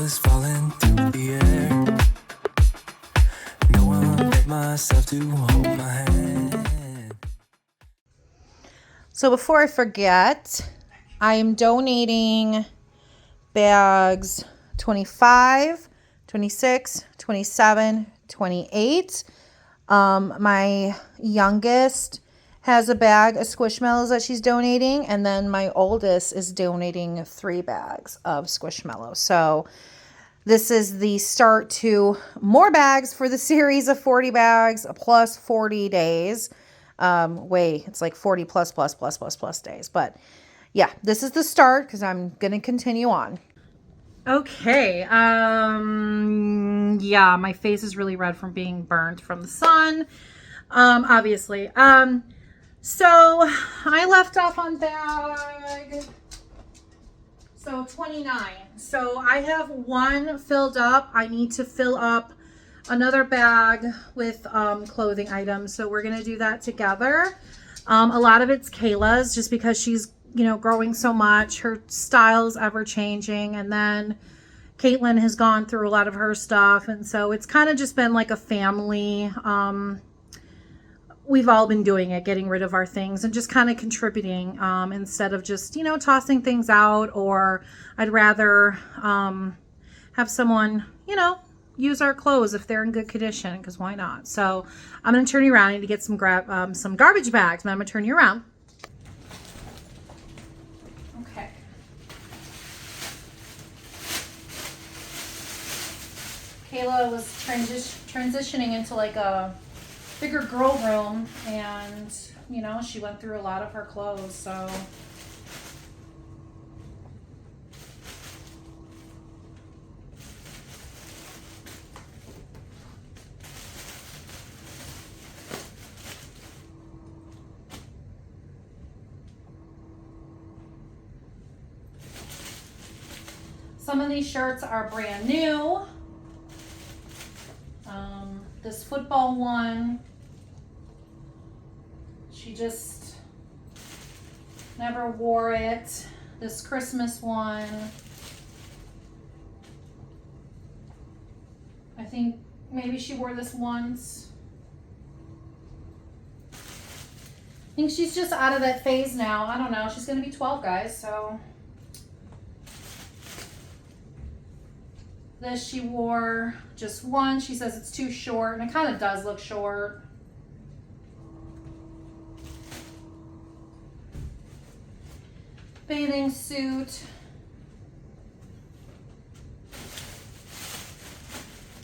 is falling through the air. No one but myself to hold my hand. So before I forget, I am donating bags 25, 26, 27, 28. My youngest has a bag of Squishmallows that she's donating, and then my oldest is donating 3 bags of Squishmallows. So this is the start to more bags for the series of 40 bags plus 40 days. It's like 40 plus days. But yeah, this is the start because I'm going to continue on. Okay. Yeah, my face is really red from being burnt from the sun. Obviously. So I left off on bag 29. So I have one filled up. I need to fill up another bag with clothing items. So we're going to do that together. A lot of it's Kayla's just because she's, growing so much. Her style's ever changing. And then Caitlin has gone through a lot of her stuff. And so it's kind of just been like a family. We've all been doing it, getting rid of our things and just kind of contributing instead of just, tossing things out. Or I'd rather have someone, use our clothes if they're in good condition, because why not? So I'm going to turn you around. I need to get some garbage bags, but I'm going to turn you around. Okay. Kayla was transitioning into like a bigger girl room, and she went through a lot of her clothes, so some of these shirts are brand new. This football one, she just never wore it. This Christmas one, I think maybe she wore this once. I think she's just out of that phase now. I don't know. She's going to be 12, guys, so. This she wore just one. She says it's too short, and it kind of does look short. Bathing suit.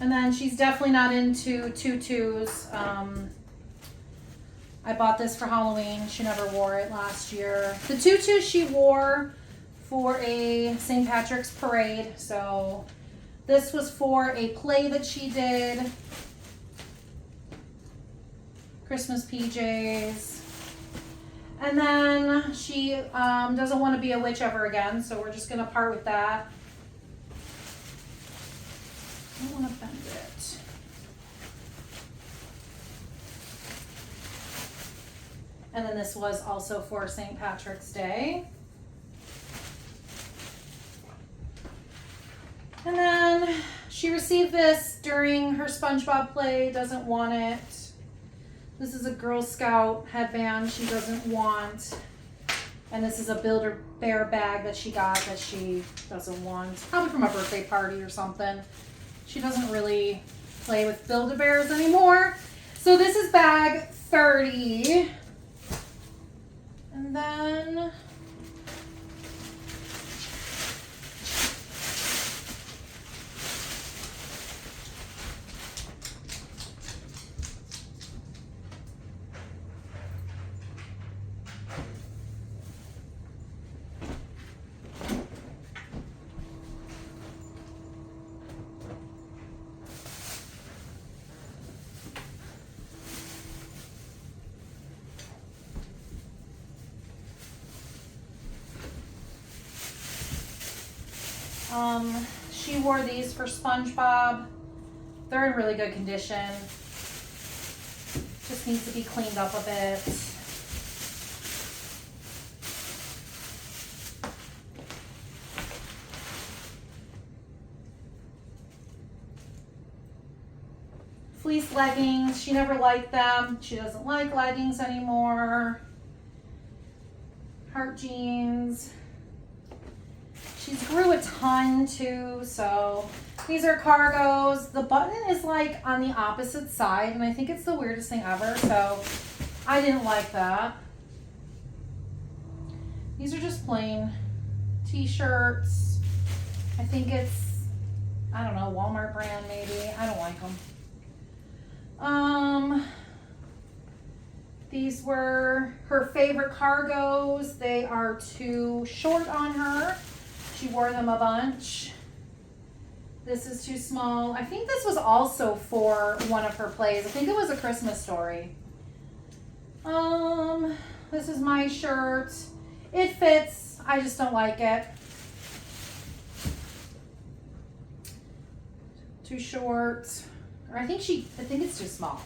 And then she's definitely not into tutus. I bought this for Halloween. She never wore it last year. The tutu she wore for a St. Patrick's parade, so this was for a play that she did. Christmas PJs. And then she doesn't want to be a witch ever again, so we're just going to part with that. I don't want to bend it. And then this was also for St. Patrick's Day. And then she received this during her SpongeBob play, doesn't want it. This is a Girl Scout headband she doesn't want. And this is a Build-A-Bear bag that she got that she doesn't want. Probably from a birthday party or something. She doesn't really play with Build-A-Bears anymore. So this is bag 30. And then she wore these for SpongeBob. They're in really good condition. Just needs to be cleaned up a bit. Fleece leggings. She never liked them. She doesn't like leggings anymore. Heart jeans. She's grew a ton too, so these are cargos. The button is like on the opposite side, and I think it's the weirdest thing ever, so I didn't like that. These are just plain t-shirts. I think it's, I don't know, Walmart brand maybe. I don't like them. These were her favorite cargos. They are too short on her. She wore them a bunch. This is too small. I think this was also for one of her plays. I think it was A Christmas Story. This is my shirt. It fits. I just don't like it. Too short. Or I think it's too small.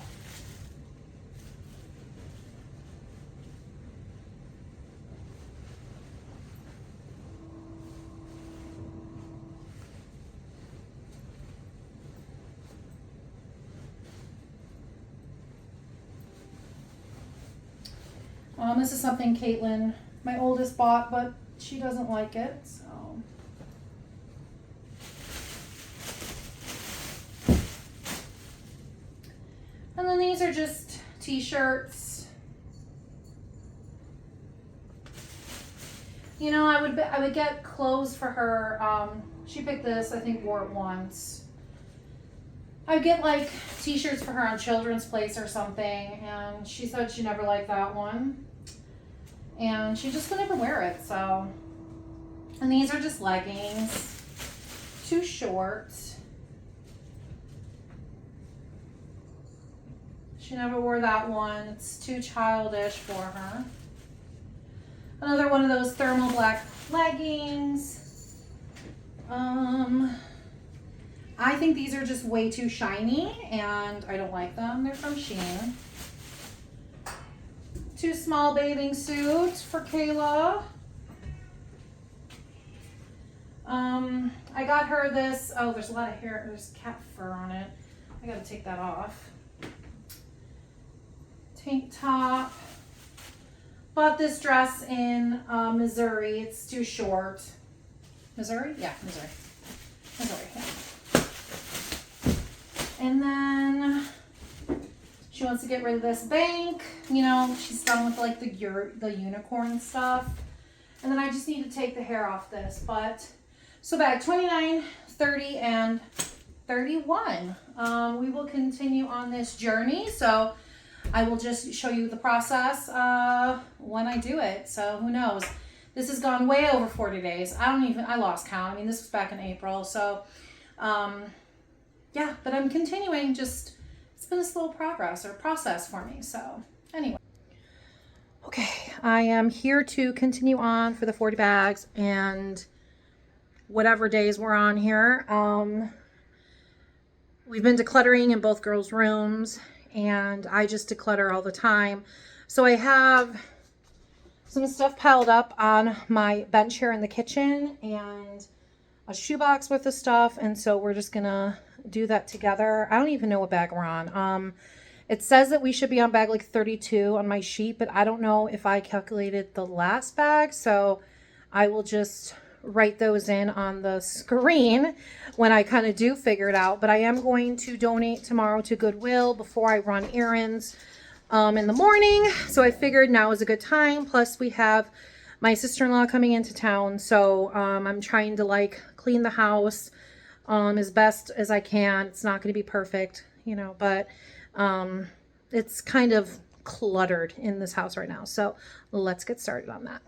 This is something Caitlin, my oldest, bought, but she doesn't like it, so. And then these are just t-shirts. You know, I would get clothes for her. She picked this, I think wore it once. I would get like t-shirts for her on Children's Place or something, and she said she never liked that one. And she just could never wear it, so. And these are just leggings, too short. She never wore that one. It's too childish for her. Another one of those thermal black leggings. I think these are just way too shiny and I don't like them. They're from Shein. Too small bathing suit for Kayla. I got her this, oh, there's a lot of hair, there's cat fur on it. I gotta take that off. Tank top. Bought this dress in Missouri. It's too short. Missouri? Yeah, Missouri. Missouri, yeah. And then she wants to get rid of this bank. You know, she's done with like the unicorn stuff. And then I just need to take the hair off this. But, so bag 29, 30, and 31. We will continue on this journey. So I will just show you the process when I do it. So who knows? This has gone way over 40 days. I lost count. I mean, this was back in April. So, yeah, but I'm continuing. Just, it's been a slow process for me. So anyway. Okay, I am here to continue on for the 40 bags and whatever days we're on here. We've been decluttering in both girls' rooms, and I just declutter all the time. So I have some stuff piled up on my bench here in the kitchen and a shoebox with the stuff, and so we're just gonna do that together. I don't even know what bag we're on. It says that we should be on bag like 32 on my sheet, but I don't know if I calculated the last bag, so I will just write those in on the screen when I kind of do figure it out. But I am going to donate tomorrow to Goodwill before I run errands in the morning, so I figured now is a good time. Plus we have my sister-in-law coming into town, so I'm trying to like clean the house as best as I can. It's not going to be perfect, you know, but it's kind of cluttered in this house right now. So let's get started on that.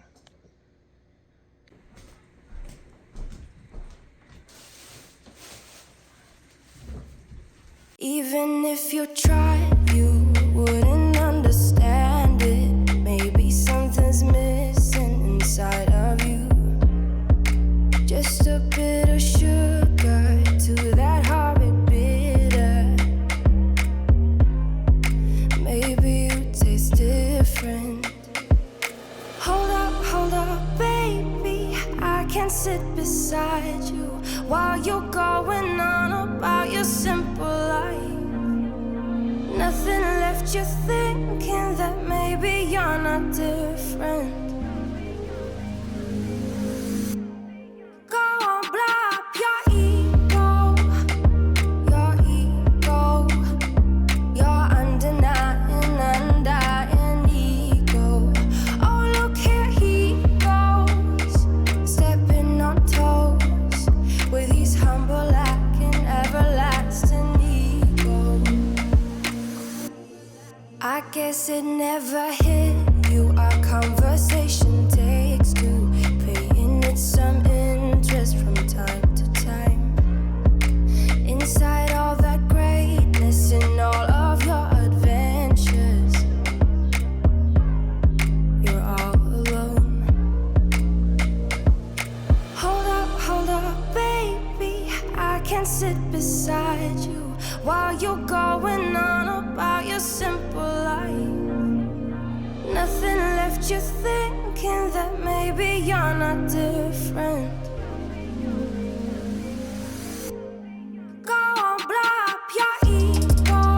Even if you tried, you wouldn't understand it. Maybe something's missing inside of you. Just a bit of sugar to that horrid bitter. Maybe you taste different. Hold up, baby. I can sit beside you while you're going on about your simple life. left you thinking that maybe you're not different. Go on, blow up your ego, your undenying, undying ego. Oh, look here he goes, stepping on toes with his humble lacking, everlasting ego. I guess it never hit you. Our conversation takes two, paying it some interest from time to time. Inside all that greatness and all of your adventures, you're all alone. Hold up, baby, I can sit beside you while you're going on about your simple life. Nothing left you thinking that maybe you're not different. Go on, blow up your ego,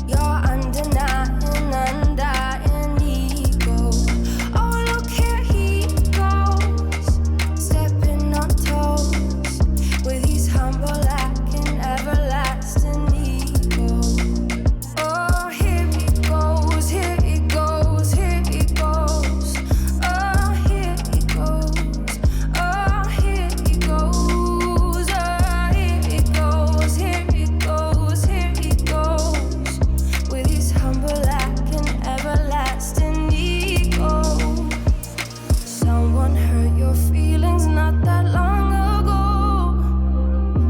your undenying, undying ego. Oh, look here he goes, stepping on toes with his humble lacking, everlasting ego. Oh, here he goes, here he goes, here he goes. Oh, here he goes, oh, here he goes, oh, here he goes, here he goes, here he goes with his humble lacking, everlasting ego. Someone hurt your feelings not that long ago,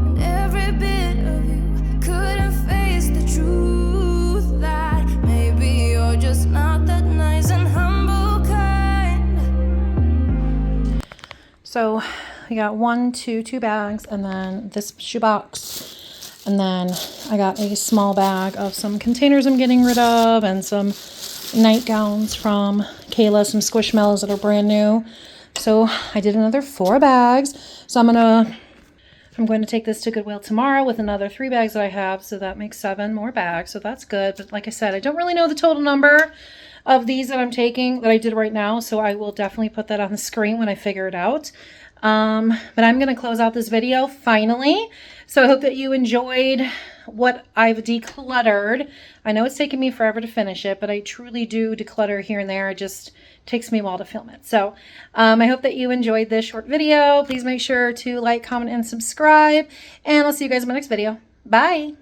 and every bit of you couldn't face the truth that maybe you're just not that nice and humble kind. So I got two bags, and then this shoebox, and then I got a small bag of some containers I'm getting rid of, and some nightgowns from Kayla, some Squishmallows that are brand new. So I did another 4 bags. So I'm going to take this to Goodwill tomorrow with another 3 bags that I have. So that makes 7 more bags. So that's good. But like I said, I don't really know the total number of these that I'm taking that I did right now. So I will definitely put that on the screen when I figure it out. But I'm going to close out this video finally. So I hope that you enjoyed what I've decluttered. I know it's taken me forever to finish it, but I truly do declutter here and there. It just takes me a while to film it. So I hope that you enjoyed this short video. Please make sure to like, comment, and subscribe. And I'll see you guys in my next video. Bye.